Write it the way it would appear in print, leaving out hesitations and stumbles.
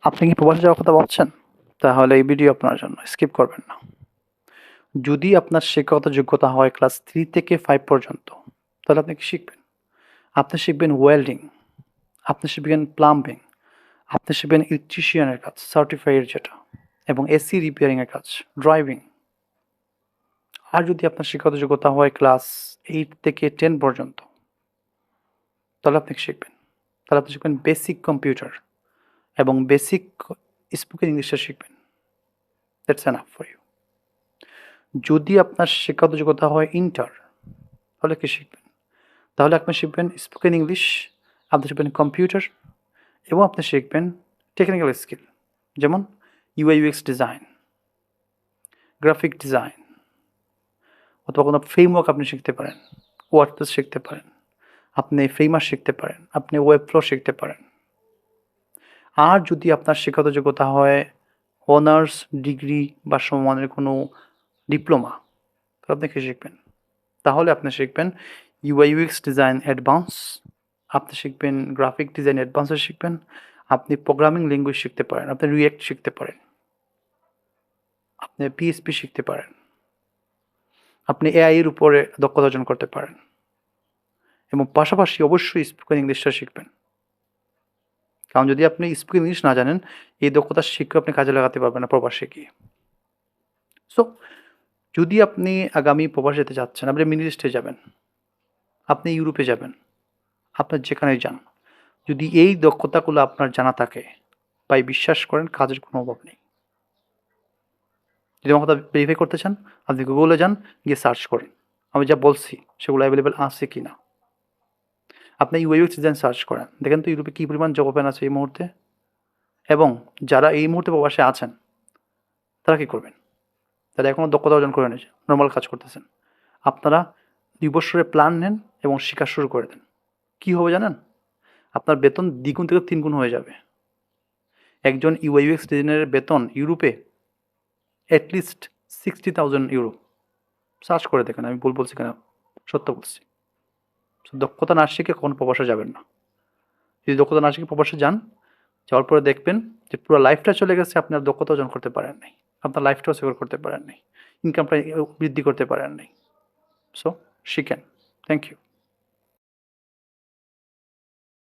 আপনি কি প্রবাসে যাওয়ার কথা ভাবছেন? তাহলে এই ভিডিও আপনার জন্য। স্কিপ করবেন না। যদি আপনার শিক্ষাগত যোগ্যতা হয় ক্লাস 3 থেকে 5 পর্যন্ত, তাহলে আপনি কি শিখবেন? আপনি শিখবেন ওয়েল্ডিং, আপনি শিখবেন প্লাম্বিং, আপনি শিখবেন ইলেকট্রিশিয়ানের কাজ, সার্টিফাইড যেটা, এবং এসি রিপেয়ারিং এর কাজ, ড্রাইভিং। আর যদি আপনার শিক্ষাগত যোগ্যতা হয় ক্লাস 8 থেকে 10 পর্যন্ত, তাহলে আপনি কি শিখবেন? তাহলে আপনি শিখবেন বেসিক কম্পিউটার এবং বেসিক স্পোকেন ইংলিশটা শিখবেন। That's enough for you. যদি আপনার শিক্ষাগত যোগ্যতা হয় ইন্টার, তাহলে কি শিখবেন? তাহলে আপনি শিখবেন স্পোকেন ইংলিশ, আপনি শিখবেন কম্পিউটার, এবং আপনি শিখবেন টেকনিক্যাল স্কিল, যেমন UI UX design, graphic design, অথবা কোনো ফ্রেমওয়ার্ক আপনি শিখতে পারেন, ওয়ার্ডপ্রেস শিখতে পারেন, আপনি ফ্রেমার শিখতে পারেন, আপনি ওয়েব ফ্লো শিখতে পারেন। আর যদি আপনার শিক্ষাগত যোগ্যতা হয় অনার্স ডিগ্রি বা সমমানের কোনো ডিপ্লোমা, তাহলে আপনি কি শিখবেন? তাহলে আপনি শিখবেন ইউআই ইউএক্স ডিজাইন অ্যাডভান্স, আপনি শিখবেন গ্রাফিক ডিজাইন অ্যাডভান্সে শিখবেন, আপনি প্রোগ্রামিং ল্যাঙ্গুয়েজ শিখতে পারেন, আপনি রিঅ্যাক্ট শিখতে পারেন, আপনি পিএইচপি শিখতে পারেন, আপনি এআই এর উপরে দক্ষতা অর্জন করতে পারেন, এবং পাশাপাশি অবশ্যই স্পোকেন ইংলিশটা শিখবেন। কারণ যদি আপনি স্পোকেন ইংলিশ না জানেন, এই দক্ষতা শিখে আপনি কাজে লাগাতে পারবেন না প্রবাসে গিয়ে। সো যদি আপনি আগামী প্রবাস যেতে যাচ্ছেন, আপনি মিডল ইস্টে যাবেন, আপনি ইউরোপে যাবেন, আপনার যেখানেই যান, যদি এই দক্ষতাগুলো আপনার জানা থাকে, ভাই বিশ্বাস করেন কাজের কোনো অভাব নেই। যদি আমার কথা ভেরিফাই করতে চান, আপনি গুগলে যান, গিয়ে সার্চ করেন আমি যা বলছি সেগুলো অ্যাভেলেবেল আছে কি না। আপনি ইউএক্স ডিজাইন সার্চ করেন, দেখেন তো ইউরোপে কী পরিমাণ জব ওপেন আছে এই মুহূর্তে। এবং যারা এই মুহূর্তে প্রবাসে আছেন, তারা কী করবেন? তারা এখনও দক্ষতা অর্জন করে নিয়েছে, নর্মাল কাজ করতেছেন। আপনারা 2 বছরের প্ল্যান নেন এবং শেখা শুরু করে দেন। কী হবে জানেন? আপনার বেতন দ্বিগুণ থেকে 3 গুণ হয়ে যাবে। একজন ইউএক্স ডিজাইনারের বেতন ইউরোপে অ্যাটলিস্ট 60,000 ইউরো। সার্চ করে দেখেন, আমি ভুল বলছি কিনা, সত্য বলছি। দক্ষতা না শিখে কখনো প্রবাসে যাবেন না। যদি দক্ষতা না শিখে প্রবাসে যান, যাওয়ার পরে দেখবেন যে পুরো লাইফটা চলে গেছে, আপনি আর দক্ষতা অর্জন করতে পারেন নাই, আপনার লাইফটাও সিকিউর করতে পারেন নাই, ইনকামটা বৃদ্ধি করতে পারেন নাই। সো শিখেন। Thank you.